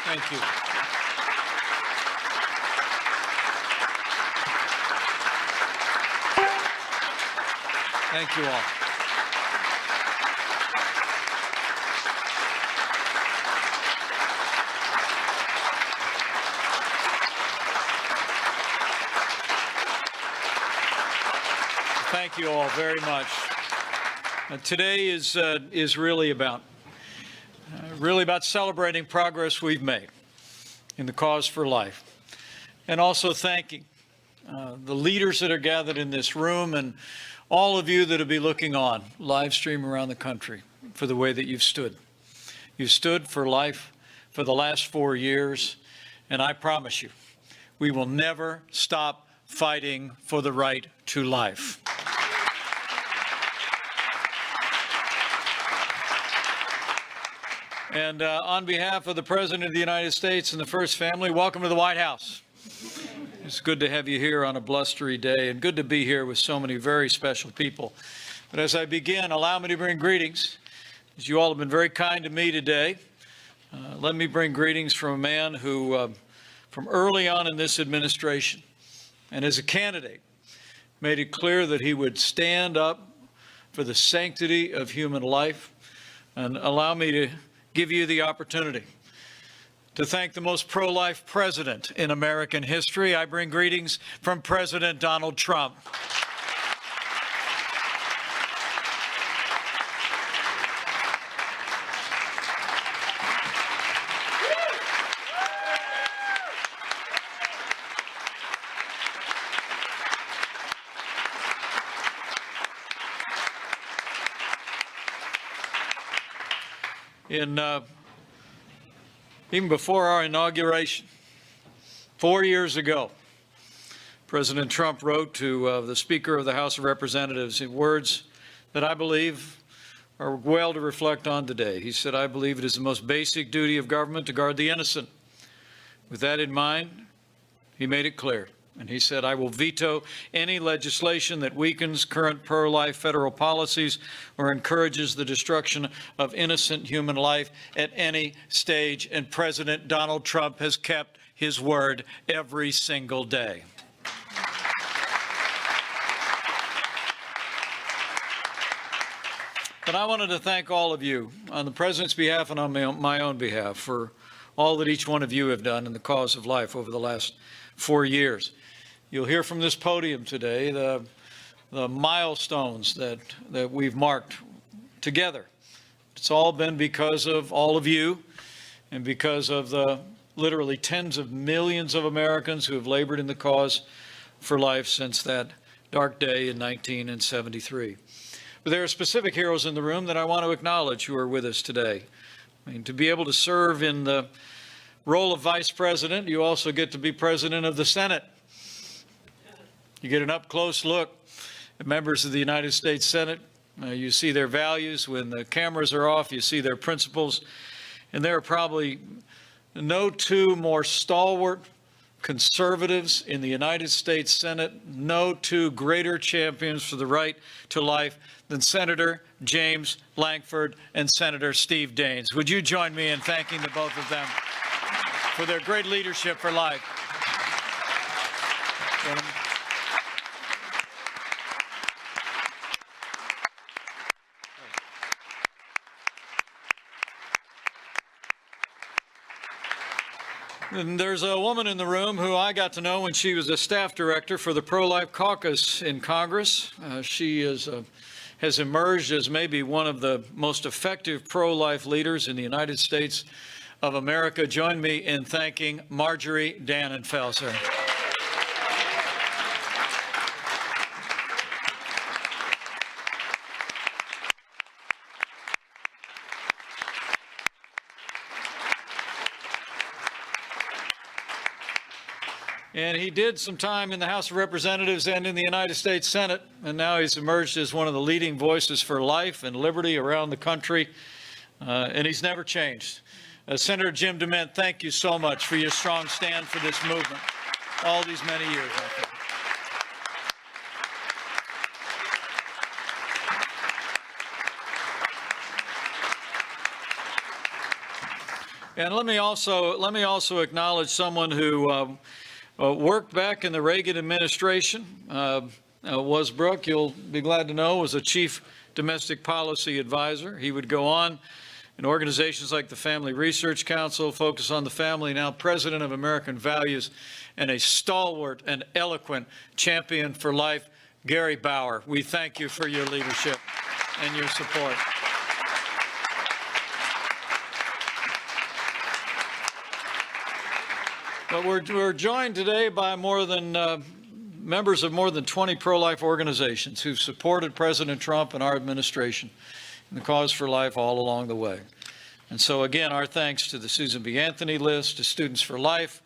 Thank you. Thank you all. Thank you all very much. Today is really about celebrating progress we've made in the cause for life, and also thanking the leaders that are gathered in this room and all of you that will be looking on live stream around the country for the way that you've stood. You've stood for life for the last 4 years, and I promise you, we will never stop fighting for the right to life. And on behalf of the President of the United States and the First Family, welcome to the White House. It's good to have you here on a blustery day, and good to be here with so many very special people. But as I begin, allow me to bring greetings, as you all have been very kind to me today. Let me bring greetings from a man who, from early on in this administration, and as a candidate, made it clear that he would stand up for the sanctity of human life. And allow me to give you the opportunity to thank the most pro-life president in American history. I bring greetings from President Donald Trump. Even before our inauguration, 4 years ago, President Trump wrote to the Speaker of the House of Representatives in words that I believe are well to reflect on today. He said, "I believe it is the most basic duty of government to guard the innocent." With that in mind, he made it clear. And he said, "I will veto any legislation that weakens current pro-life federal policies or encourages the destruction of innocent human life at any stage." And President Donald Trump has kept his word every single day. But I wanted to thank all of you on the President's behalf and on my own behalf for all that each one of you have done in the cause of life over the last 4 years. You'll hear from this podium today the milestones that we've marked together. It's all been because of all of you and because of the literally tens of millions of Americans who have labored in the cause for life since that dark day in 1973. But there are specific heroes in the room that I want to acknowledge who are with us today. I mean, to be able to serve in the role of Vice President, you also get to be President of the Senate. You get an up-close look at members of the United States Senate. You see their values. When the cameras are off, you see their principles. And there are probably no two more stalwart conservatives in the United States Senate, no two greater champions for the right to life than Senator James Lankford and Senator Steve Daines. Would you join me in thanking the both of them for their great leadership for life? Gentlemen. And there's a woman in the room who I got to know when she was a staff director for the Pro-Life Caucus in Congress. She has emerged as maybe one of the most effective pro-life leaders in the United States of America. Join me in thanking Marjorie Dannenfelser. And he did some time in the House of Representatives and in the United States Senate, and now he's emerged as one of the leading voices for life and liberty around the country, and he's never changed. Senator Jim DeMint, thank you so much for your strong stand for this movement all these many years. I think. And let me also acknowledge someone who worked back in the Reagan administration. Was Brooke, you'll be glad to know, was a chief domestic policy advisor. He would go on in organizations like the Family Research Council, Focus on the Family, now president of American Values, and a stalwart and eloquent champion for life, Gary Bauer. We thank you for your leadership and your support. But we're joined today by members of more than 20 pro-life organizations who've supported President Trump and our administration in the cause for life all along the way. And so again, our thanks to the Susan B. Anthony list, to Students for Life,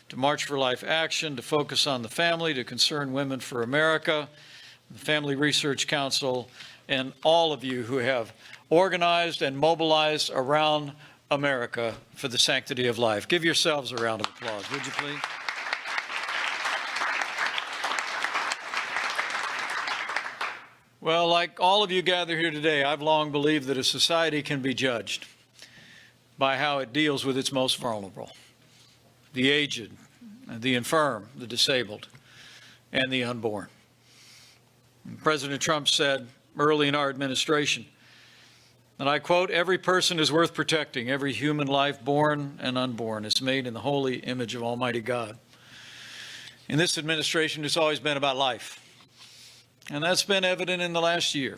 to March for Life Action, to Focus on the Family, to Concerned Women for America, the Family Research Council, and all of you who have organized and mobilized around America for the sanctity of life. Give yourselves a round of applause, would you please? Well, like all of you gathered here today, I've long believed that a society can be judged by how it deals with its most vulnerable, the aged, the infirm, the disabled, and the unborn. President Trump said early in our administration, and I quote, "Every person is worth protecting. Every human life, born and unborn, is made in the holy image of Almighty God." In this administration, it's always been about life. And that's been evident in the last year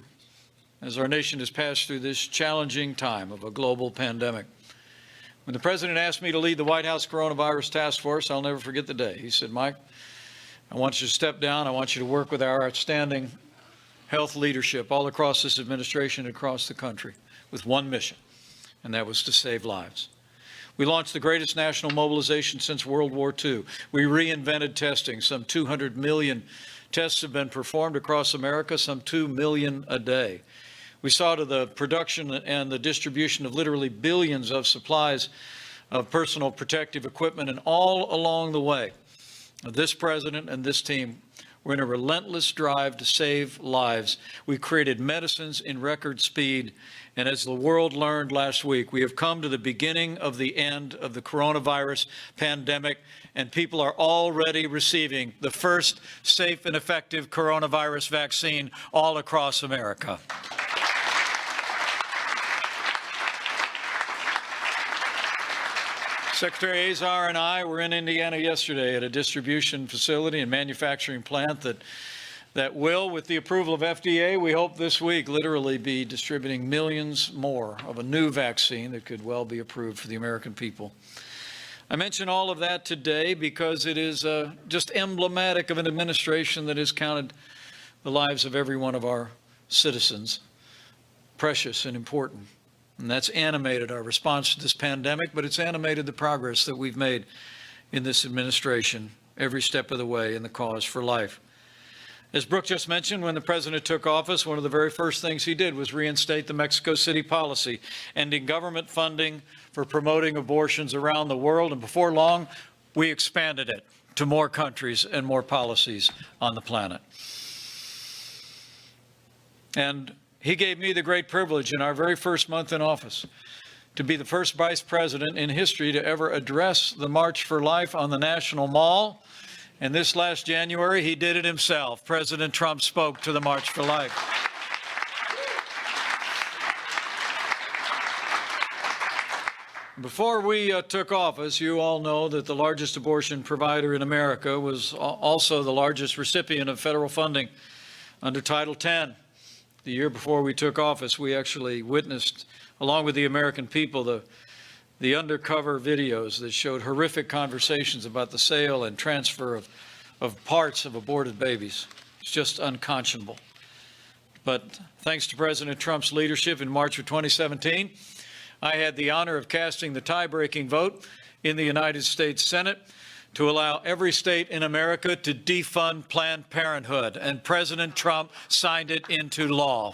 as our nation has passed through this challenging time of a global pandemic. When the President asked me to lead the White House Coronavirus Task Force, I'll never forget the day. He said, "Mike, I want you to step down. I want you to work with our outstanding health leadership all across this administration and across the country with one mission, and that was to save lives." We launched the greatest national mobilization since World War II. We reinvented testing. Some 200 million tests have been performed across America, some 2 million a day. We saw to the production and the distribution of literally billions of supplies of personal protective equipment, and all along the way, this president and this team were in a relentless drive to save lives. We created medicines in record speed, and as the world learned last week, we have come to the beginning of the end of the coronavirus pandemic, and people are already receiving the first safe and effective coronavirus vaccine all across America. Secretary Azar and I were in Indiana yesterday at a distribution facility and manufacturing plant that will, with the approval of FDA, we hope this week, literally be distributing millions more of a new vaccine that could well be approved for the American people. I mention all of that today because it is just emblematic of an administration that has counted the lives of every one of our citizens precious and important. And that's animated our response to this pandemic, but it's animated the progress that we've made in this administration every step of the way in the cause for life. As Brooke just mentioned, when the president took office, one of the very first things he did was reinstate the Mexico City policy, ending government funding for promoting abortions around the world. And before long, we expanded it to more countries and more policies on the planet. And he gave me the great privilege in our very first month in office to be the first vice president in history to ever address the March for Life on the National Mall. And this last January, he did it himself. President Trump spoke to the March for Life. Before we took office, you all know that the largest abortion provider in America was also the largest recipient of federal funding under Title X. The year before we took office, we actually witnessed, along with the American people, the undercover videos that showed horrific conversations about the sale and transfer of parts of aborted babies. It's just unconscionable. But thanks to President Trump's leadership in March of 2017, I had the honor of casting the tie-breaking vote in the United States Senate to allow every state in America to defund Planned Parenthood, and President Trump signed it into law.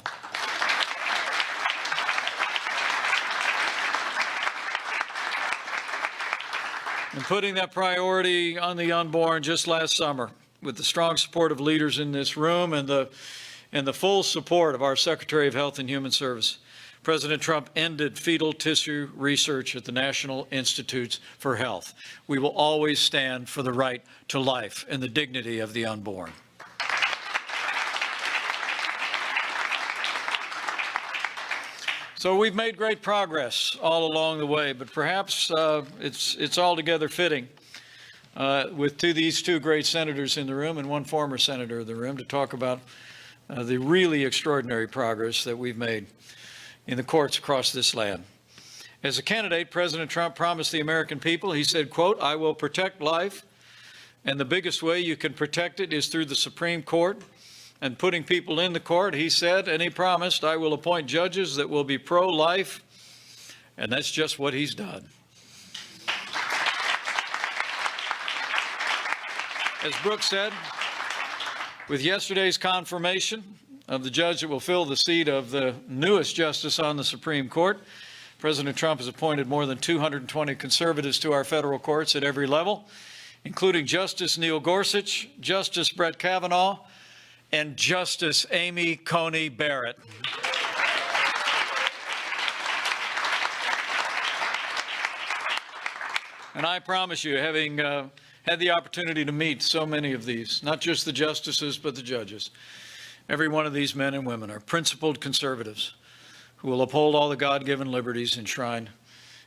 And putting that priority on the unborn just last summer, with the strong support of leaders in this room and the full support of our Secretary of Health and Human Services, President Trump ended fetal tissue research at the National Institutes for Health. We will always stand for the right to life and the dignity of the unborn. So we've made great progress all along the way, but perhaps it's altogether fitting with these two great senators in the room and one former senator in the room to talk about the really extraordinary progress that we've made in the courts across this land. As a candidate, President Trump promised the American people, he said, quote, "I will protect life, and the biggest way you can protect it is through the Supreme Court and putting people in the court," he said, and he promised, "I will appoint judges that will be pro-life," and that's just what he's done. As Brooke said, with yesterday's confirmation of the judge that will fill the seat of the newest justice on the Supreme Court, President Trump has appointed more than 220 conservatives to our federal courts at every level, including Justice Neil Gorsuch, Justice Brett Kavanaugh, and Justice Amy Coney Barrett. And I promise you, having had the opportunity to meet so many of these, not just the justices, but the judges, every one of these men and women are principled conservatives who will uphold all the God-given liberties enshrined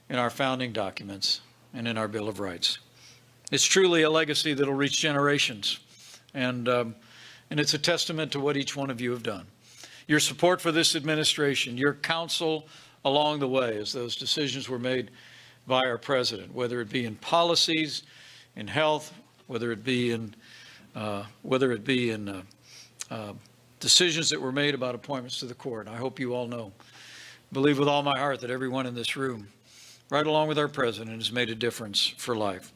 in our founding documents and in our Bill of Rights. It's truly a legacy that will reach generations, and it's a testament to what each one of you have done. Your support for this administration, your counsel along the way as those decisions were made by our president, whether it be in policies, in health, whether it be in decisions that were made about appointments to the court. I hope you all know, believe with all my heart that everyone in this room, right along with our president, has made a difference for life.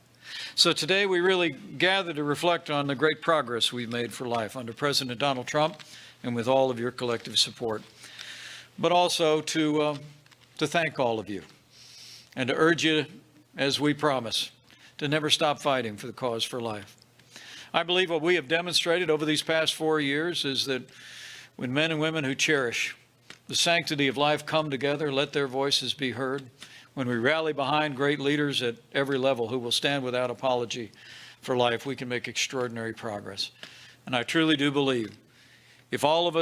So today we really gather to reflect on the great progress we've made for life under President Donald Trump and with all of your collective support, but also to thank all of you and to urge you, as we promise, to never stop fighting for the cause for life. I believe what we have demonstrated over these past 4 years is that when men and women who cherish the sanctity of life come together, let their voices be heard, when we rally behind great leaders at every level who will stand without apology for life, we can make extraordinary progress. And I truly do believe if all of us